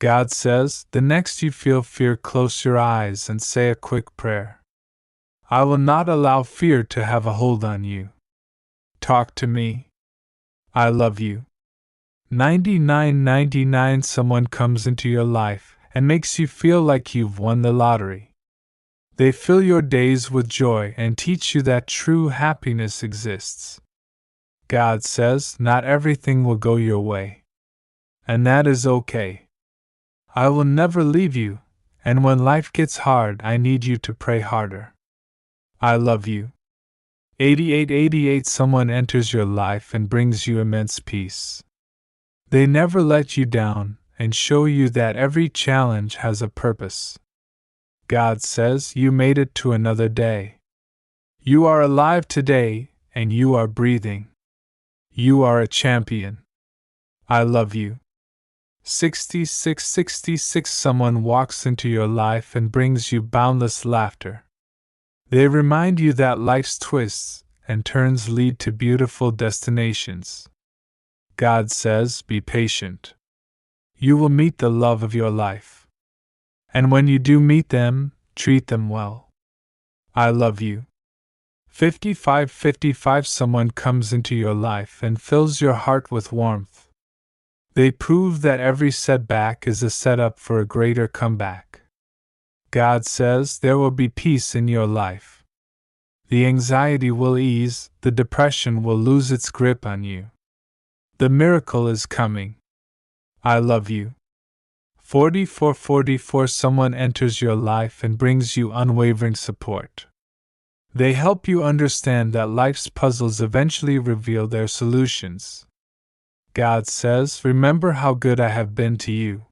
God says, the next you feel fear, close your eyes and say a quick prayer. I will not allow fear to have a hold on you. Talk to me. I love you. 9999 Someone comes into your life and makes you feel like you've won the lottery. They fill your days with joy and teach you that true happiness exists. God says, not everything will go your way. And that is okay. I will never leave you, and when life gets hard, I need you to pray harder. I love you. 8888 Someone enters your life and brings you immense peace. They never let you down and show you that every challenge has a purpose. God says, you made it to another day. You are alive today, and you are breathing. You are a champion. I love you. 6666 Someone walks into your life and brings you boundless laughter. They remind you that life's twists and turns lead to beautiful destinations. God says, be patient. You will meet the love of your life. And when you do meet them, treat them well. I love you. 5555 Someone comes into your life and fills your heart with warmth. They prove that every setback is a setup for a greater comeback. God says there will be peace in your life. The anxiety will ease, the depression will lose its grip on you. The miracle is coming. I love you. 4444 Someone enters your life and brings you unwavering support. They help you understand that life's puzzles eventually reveal their solutions. God says, remember how good I have been to you.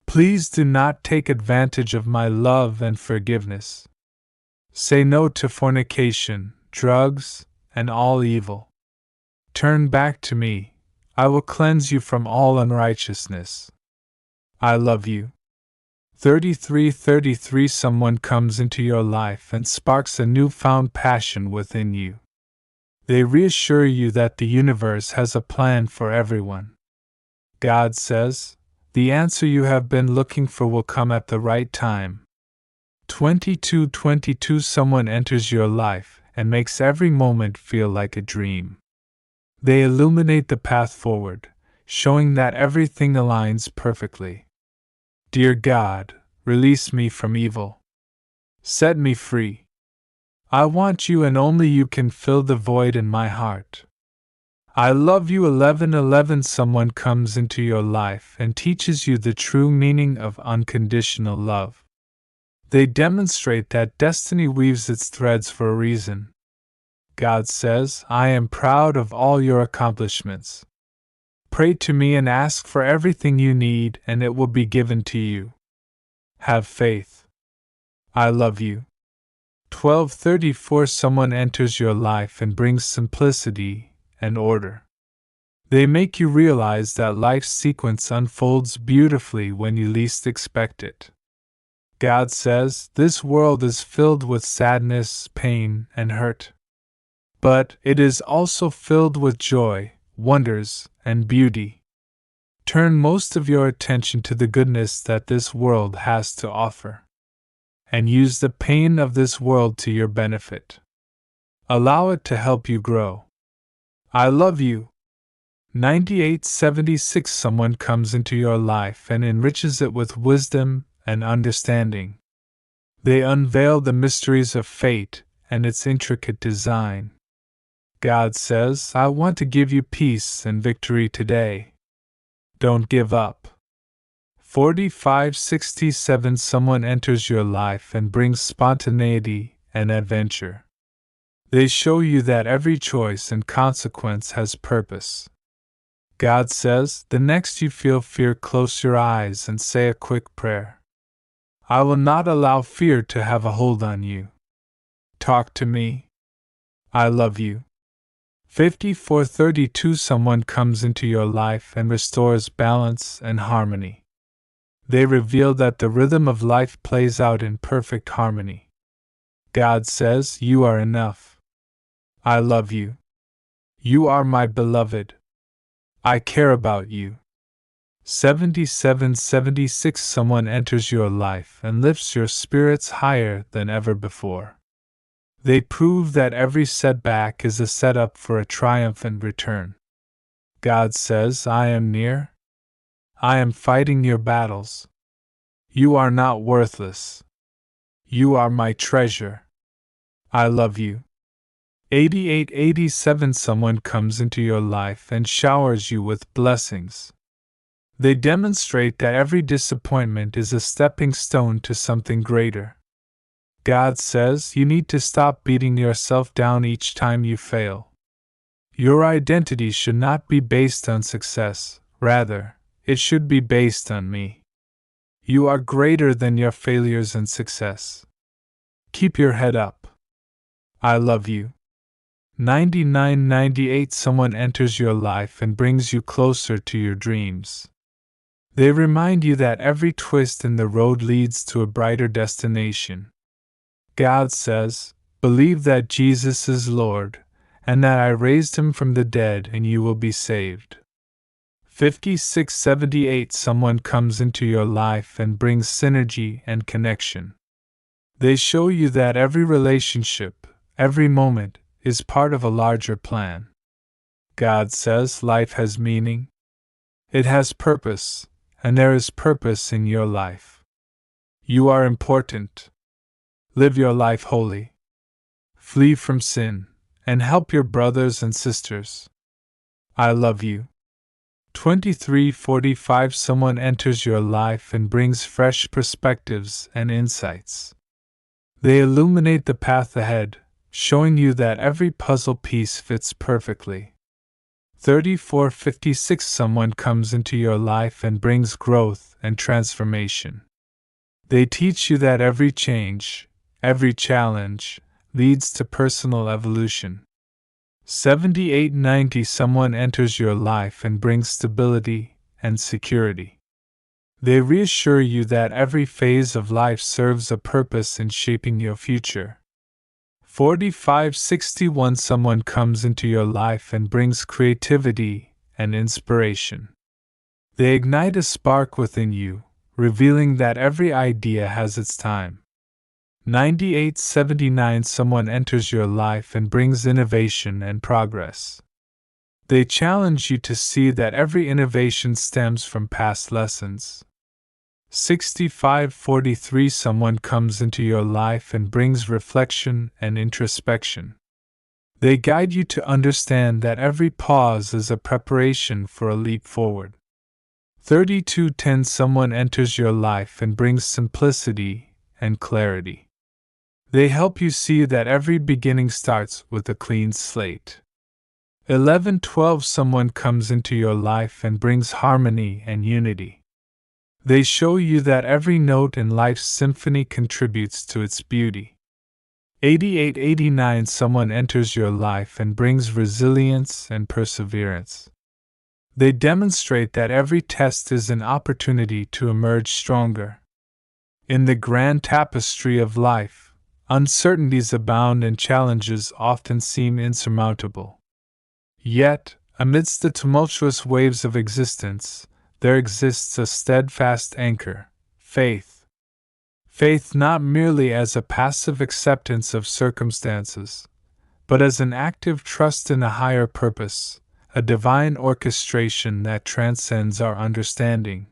Please do not take advantage of my love and forgiveness. Say no to fornication, drugs, and all evil. Turn back to me. I will cleanse you from all unrighteousness. I love you. 3333 Someone comes into your life and sparks a newfound passion within you. They reassure you that the universe has a plan for everyone. God says, the answer you have been looking for will come at the right time. 2222 Someone enters your life and makes every moment feel like a dream. They illuminate the path forward, showing that everything aligns perfectly. Dear God, release me from evil. Set me free. I want you and only you can fill the void in my heart. I love you. 1111 Someone comes into your life and teaches you the true meaning of unconditional love. They demonstrate that destiny weaves its threads for a reason. God says, I am proud of all your accomplishments. Pray to me and ask for everything you need, and it will be given to you. Have faith. I love you. 1234 Someone enters your life and brings simplicity and order. They make you realize that life's sequence unfolds beautifully when you least expect it. God says, this world is filled with sadness, pain, and hurt. But it is also filled with joy, wonders, and beauty. Turn most of your attention to the goodness that this world has to offer. And use the pain of this world to your benefit. Allow it to help you grow. I love you. 9876 Someone comes into your life and enriches it with wisdom and understanding. They unveil the mysteries of fate and its intricate design. God says, I want to give you peace and victory today. Don't give up. 4567 Someone enters your life and brings spontaneity and adventure. They show you that every choice and consequence has purpose. God says, the next you feel fear, close your eyes and say a quick prayer. I will not allow fear to have a hold on you. Talk to me. I love you. 5432 Someone comes into your life and restores balance and harmony. They reveal that the rhythm of life plays out in perfect harmony. God says, you are enough. I love you. You are my beloved. I care about you. 7776 Someone enters your life and lifts your spirits higher than ever before. They prove that every setback is a setup for a triumphant return. God says, I am near. I am fighting your battles. You are not worthless. You are my treasure. I love you. 8887 Someone comes into your life and showers you with blessings. They demonstrate that every disappointment is a stepping stone to something greater. God says you need to stop beating yourself down each time you fail. Your identity should not be based on success, rather, it should be based on me. You are greater than your failures and success. Keep your head up. I love you. 9998 Someone enters your life and brings you closer to your dreams. They remind you that every twist in the road leads to a brighter destination. God says, believe that Jesus is Lord, and that I raised him from the dead and you will be saved. 5678 Someone comes into your life and brings synergy and connection. They show you that every relationship, every moment, is part of a larger plan. God says life has meaning. It has purpose, and there is purpose in your life. You are important. Live your life holy. Flee from sin, and help your brothers and sisters. I love you. 2345 Someone enters your life and brings fresh perspectives and insights. They illuminate the path ahead, showing you that every puzzle piece fits perfectly. 3456 Someone comes into your life and brings growth and transformation. They teach you that every change, every challenge, leads to personal evolution. 7890 Someone enters your life and brings stability and security. They reassure you that every phase of life serves a purpose in shaping your future. 4561 Someone comes into your life and brings creativity and inspiration. They ignite a spark within you, revealing that every idea has its time. 9879 Someone enters your life and brings innovation and progress. They challenge you to see that every innovation stems from past lessons. 6543 Someone comes into your life and brings reflection and introspection. They guide you to understand that every pause is a preparation for a leap forward. 3210 Someone enters your life and brings simplicity and clarity. They help you see that every beginning starts with a clean slate. 1112 Someone comes into your life and brings harmony and unity. They show you that every note in life's symphony contributes to its beauty. 8889 Someone enters your life and brings resilience and perseverance. They demonstrate that every test is an opportunity to emerge stronger. In the grand tapestry of life, uncertainties abound and challenges often seem insurmountable. Yet, amidst the tumultuous waves of existence, there exists a steadfast anchor, faith. Faith not merely as a passive acceptance of circumstances, but as an active trust in a higher purpose, a divine orchestration that transcends our understanding.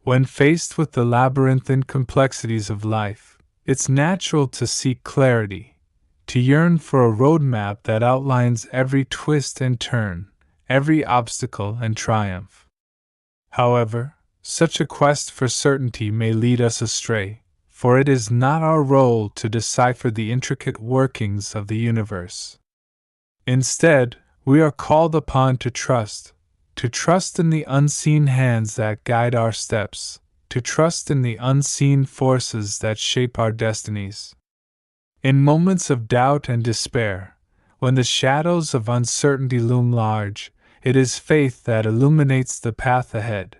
When faced with the labyrinthine complexities of life, it's natural to seek clarity, to yearn for a roadmap that outlines every twist and turn, every obstacle and triumph. However, such a quest for certainty may lead us astray, for it is not our role to decipher the intricate workings of the universe. Instead, we are called upon to trust in the unseen hands that guide our steps, to trust in the unseen forces that shape our destinies. In moments of doubt and despair, when the shadows of uncertainty loom large, it is faith that illuminates the path ahead.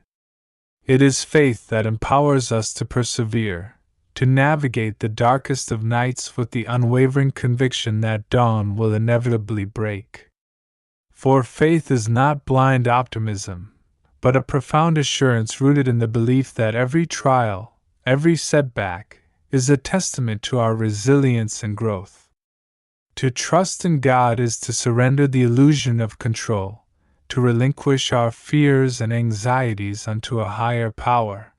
It is faith that empowers us to persevere, to navigate the darkest of nights with the unwavering conviction that dawn will inevitably break. For faith is not blind optimism, but a profound assurance rooted in the belief that every trial, every setback, is a testament to our resilience and growth. To trust in God is to surrender the illusion of control, to relinquish our fears and anxieties unto a higher power.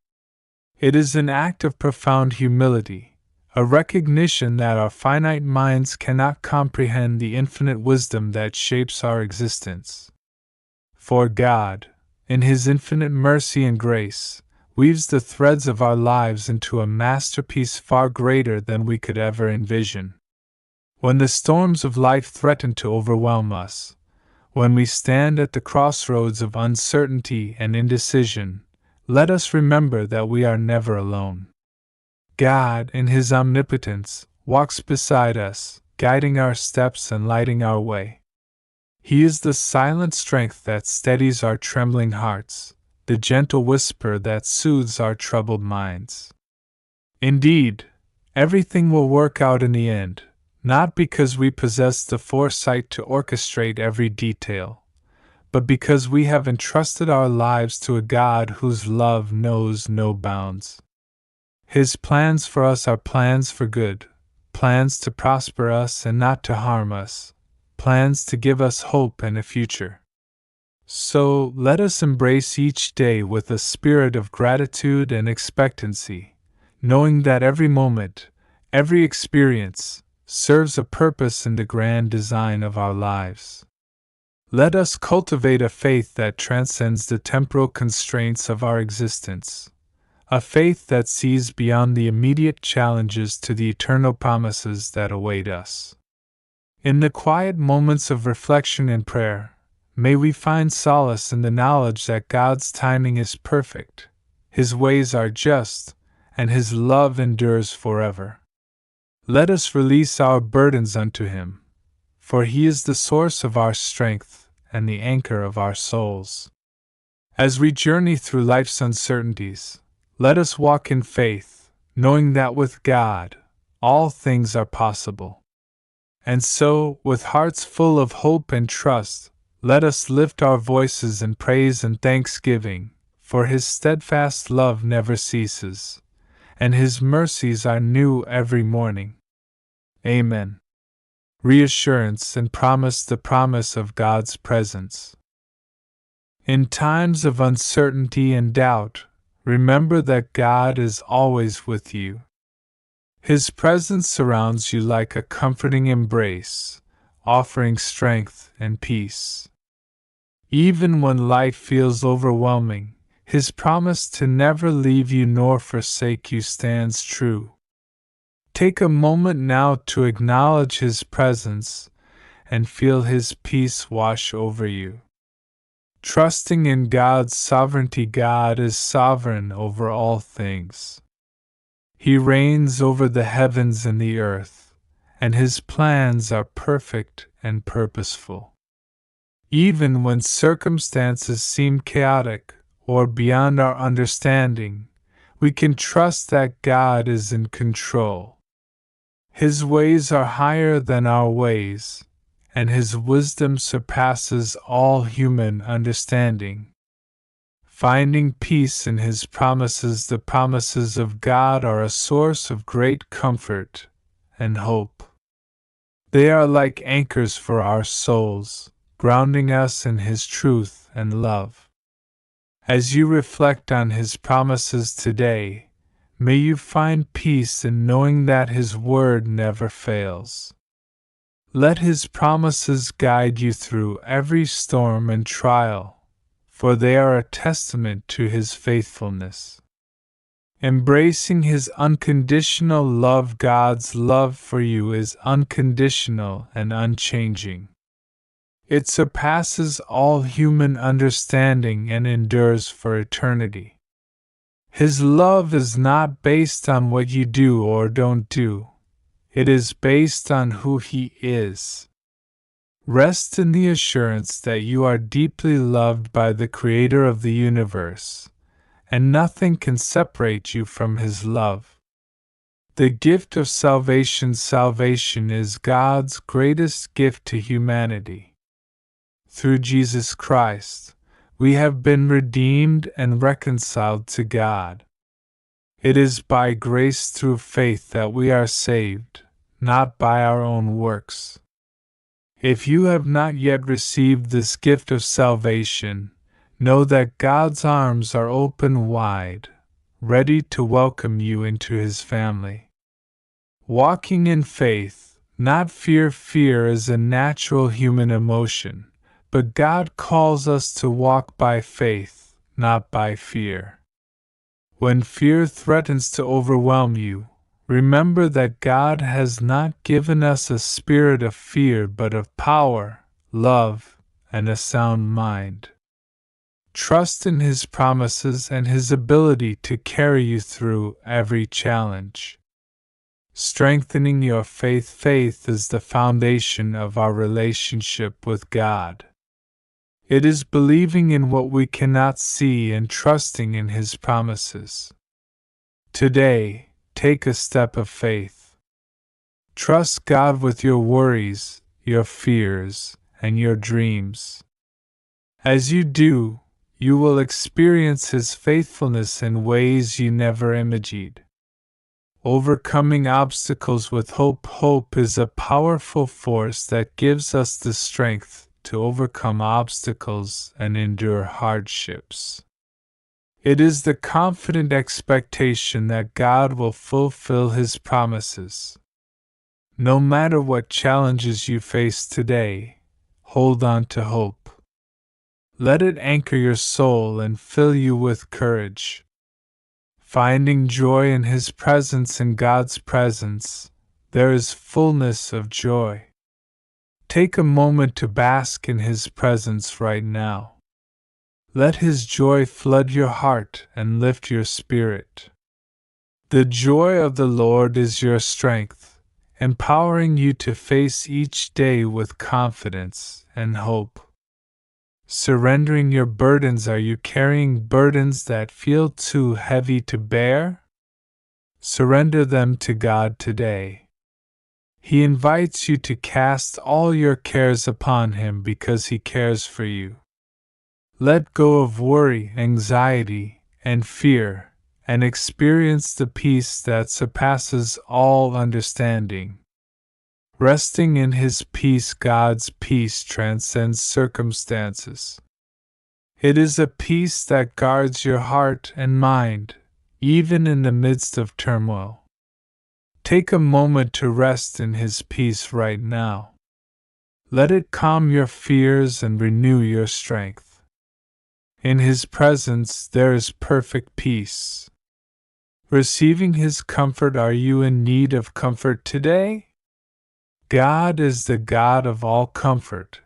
It is an act of profound humility, a recognition that our finite minds cannot comprehend the infinite wisdom that shapes our existence. For God, in His infinite mercy and grace, weaves the threads of our lives into a masterpiece far greater than we could ever envision. When the storms of life threaten to overwhelm us, when we stand at the crossroads of uncertainty and indecision, let us remember that we are never alone. God, in His omnipotence, walks beside us, guiding our steps and lighting our way. He is the silent strength that steadies our trembling hearts, the gentle whisper that soothes our troubled minds. Indeed, everything will work out in the end, not because we possess the foresight to orchestrate every detail, but because we have entrusted our lives to a God whose love knows no bounds. His plans for us are plans for good, plans to prosper us and not to harm us, plans to give us hope and a future. So, let us embrace each day with a spirit of gratitude and expectancy, knowing that every moment, every experience, serves a purpose in the grand design of our lives. Let us cultivate a faith that transcends the temporal constraints of our existence, a faith that sees beyond the immediate challenges to the eternal promises that await us. In the quiet moments of reflection and prayer, may we find solace in the knowledge that God's timing is perfect, His ways are just, and His love endures forever. Let us release our burdens unto Him, for He is the source of our strength and the anchor of our souls. As we journey through life's uncertainties, let us walk in faith, knowing that with God, all things are possible. And so, with hearts full of hope and trust, let us lift our voices in praise and thanksgiving, for His steadfast love never ceases, and His mercies are new every morning. Amen. Reassurance and promise, the promise of God's presence. In times of uncertainty and doubt, remember that God is always with you. His presence surrounds you like a comforting embrace, offering strength and peace. Even when life feels overwhelming, His promise to never leave you nor forsake you stands true. Take a moment now to acknowledge His presence and feel His peace wash over you. Trusting in God's sovereignty, God is sovereign over all things. He reigns over the heavens and the earth, and His plans are perfect and purposeful. Even when circumstances seem chaotic or beyond our understanding, we can trust that God is in control. His ways are higher than our ways, and His wisdom surpasses all human understanding. Finding peace in His promises, the promises of God are a source of great comfort and hope. They are like anchors for our souls, grounding us in His truth and love. As you reflect on His promises today, may you find peace in knowing that His word never fails. Let His promises guide you through every storm and trial, for they are a testament to His faithfulness. Embracing His unconditional love, God's love for you is unconditional and unchanging. It surpasses all human understanding and endures for eternity. His love is not based on what you do or don't do. It is based on who He is. Rest in the assurance that you are deeply loved by the Creator of the universe, and nothing can separate you from His love. The gift of salvation is God's greatest gift to humanity. Through Jesus Christ, We have been redeemed and reconciled to God. It is by grace through faith that we are saved, not by our own works. If you have not yet received this gift of salvation, know that God's arms are open wide, ready to welcome you into His family. Walking in faith, not fear. Fear is a natural human emotion, but God calls us to walk by faith, not by fear. When fear threatens to overwhelm you, remember that God has not given us a spirit of fear but of power, love, and a sound mind. Trust in His promises and His ability to carry you through every challenge. Strengthening your faith. Faith is the foundation of our relationship with God. It is believing in what we cannot see and trusting in His promises. Today, take a step of faith. Trust God with your worries, your fears, and your dreams. As you do, you will experience His faithfulness in ways you never imagined. Overcoming obstacles with hope. Hope is a powerful force that gives us the strength to overcome obstacles and endure hardships. It is the confident expectation that God will fulfill His promises. No matter what challenges you face today, hold on to hope. Let it anchor your soul and fill you with courage. Finding joy in His presence. In God's presence, there is fullness of joy. Take a moment to bask in His presence right now. Let His joy flood your heart and lift your spirit. The joy of the Lord is your strength, empowering you to face each day with confidence and hope. Surrendering your burdens. Are you carrying burdens that feel too heavy to bear? Surrender them to God today. He invites you to cast all your cares upon Him because He cares for you. Let go of worry, anxiety, and fear, and experience the peace that surpasses all understanding. Resting in His peace. God's peace transcends circumstances. It is a peace that guards your heart and mind, even in the midst of turmoil. Take a moment to rest in His peace right now. Let it calm your fears and renew your strength. In His presence there is perfect peace. Receiving His comfort. Are you in need of comfort today? God is the God of all comfort,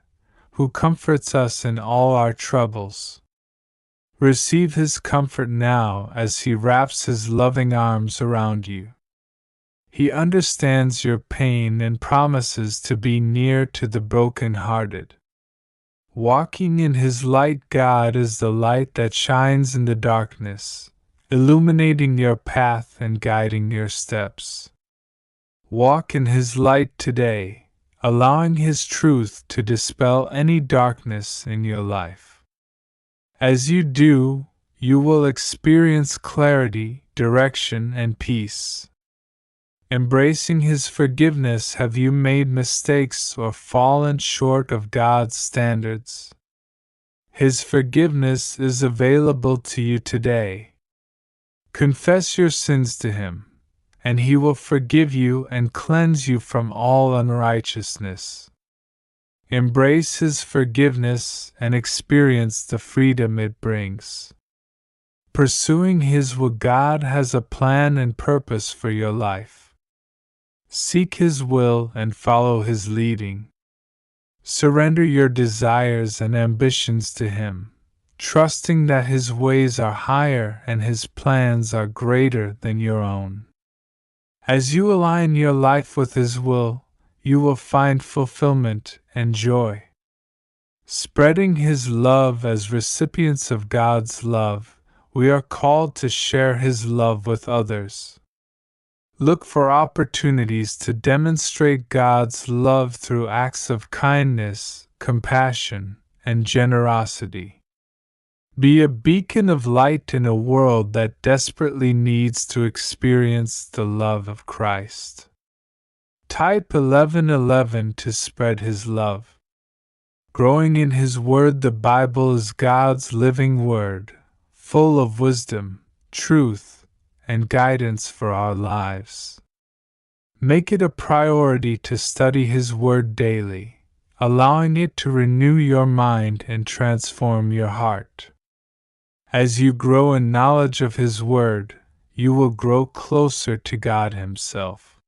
who comforts us in all our troubles. Receive His comfort now as He wraps His loving arms around you. He understands your pain and promises to be near to the broken-hearted. Walking in His light. God is the light that shines in the darkness, illuminating your path and guiding your steps. Walk in His light today, allowing His truth to dispel any darkness in your life. As you do, you will experience clarity, direction, and peace. Embracing His forgiveness. Have you made mistakes or fallen short of God's standards? His forgiveness is available to you today. Confess your sins to Him, and He will forgive you and cleanse you from all unrighteousness. Embrace His forgiveness and experience the freedom it brings. Pursuing His will. God has a plan and purpose for your life. Seek His will and follow His leading. Surrender your desires and ambitions to Him, trusting that His ways are higher and His plans are greater than your own. As you align your life with His will, you will find fulfillment and joy. Spreading His love. As recipients of God's love, we are called to share His love with others. Look for opportunities to demonstrate God's love through acts of kindness, compassion, and generosity. Be a beacon of light in a world that desperately needs to experience the love of Christ. Type 1111 to spread His love. Growing in His Word. The Bible is God's living Word, full of wisdom, truth, and guidance for our lives. Make it a priority to study His Word daily, allowing it to renew your mind and transform your heart. As you grow in knowledge of His Word, you will grow closer to God Himself.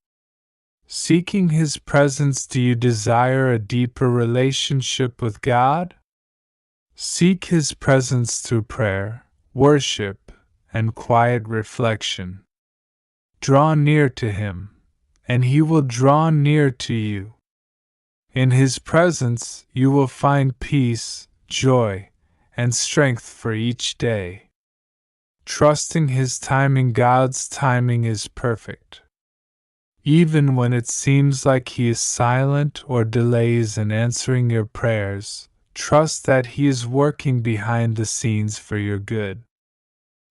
Seeking His presence. Do you desire a deeper relationship with God? Seek His presence through prayer, worship, and quiet reflection. Draw near to Him, and He will draw near to you. In His presence you will find peace, joy, and strength for each day. Trusting His timing. God's timing is perfect. Even when it seems like He is silent or delays in answering your prayers, trust that He is working behind the scenes for your good.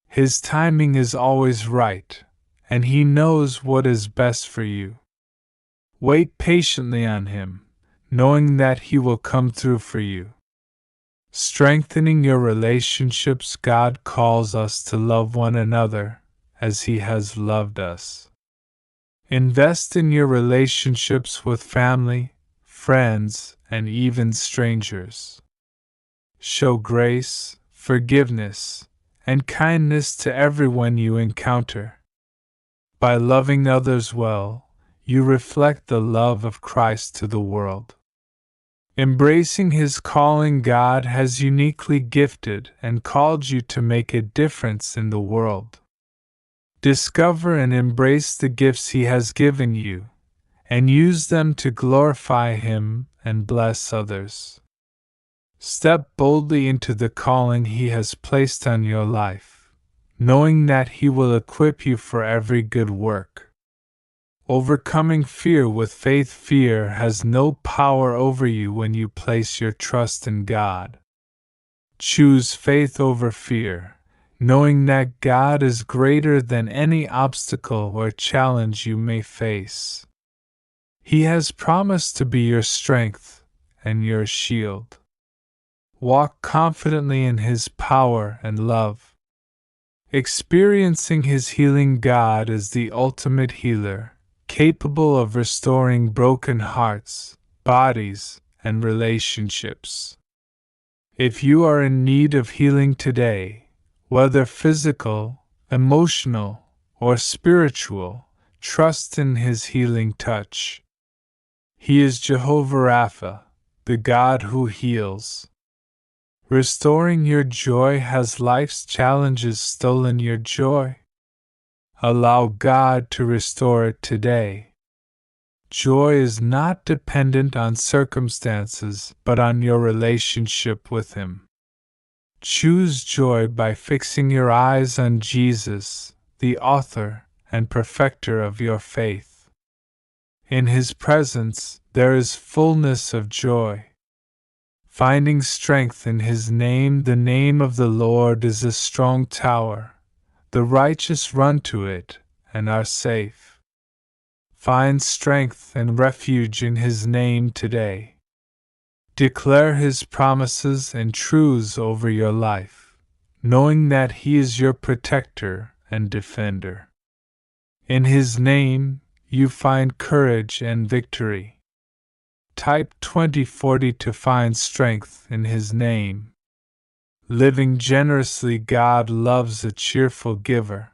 His timing is always right, and He knows what is best for you. Wait patiently on Him, knowing that He will come through for you. Strengthening your relationships. God calls us to love one another as He has loved us. Invest in your relationships with family, friends, and even strangers. Show grace, forgiveness, and kindness to everyone you encounter. By loving others well, you reflect the love of Christ to the world. Embracing His calling. God has uniquely gifted and called you to make a difference in the world. Discover and embrace the gifts He has given you, and use them to glorify Him and bless others. Step boldly into the calling He has placed on your life, knowing that He will equip you for every good work. Overcoming fear with faith. Fear has no power over you when you place your trust in God. Choose faith over fear, knowing that God is greater than any obstacle or challenge you may face. He has promised to be your strength and your shield. Walk confidently in His power and love. Experiencing His healing. God is the ultimate healer, capable of restoring broken hearts, bodies, and relationships. If you are in need of healing today, whether physical, emotional, or spiritual, trust in His healing touch. He is Jehovah Rapha, the God who heals. Restoring your joy. Has life's challenges stolen your joy? Allow God to restore it today. Joy is not dependent on circumstances but on your relationship with Him. Choose joy by fixing your eyes on Jesus, the author and perfecter of your faith. In His presence there is fullness of joy. Finding strength in His name. The name of the Lord is a strong tower. The righteous run to it and are safe. Find strength and refuge in His name today. Declare His promises and truths over your life, knowing that He is your protector and defender. In His name, you find courage and victory. Type 2040 to find strength in His name. Living generously. God loves a cheerful giver.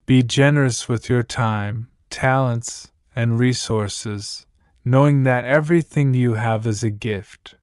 Be generous with your time, talents, and resources, knowing that everything you have is a gift.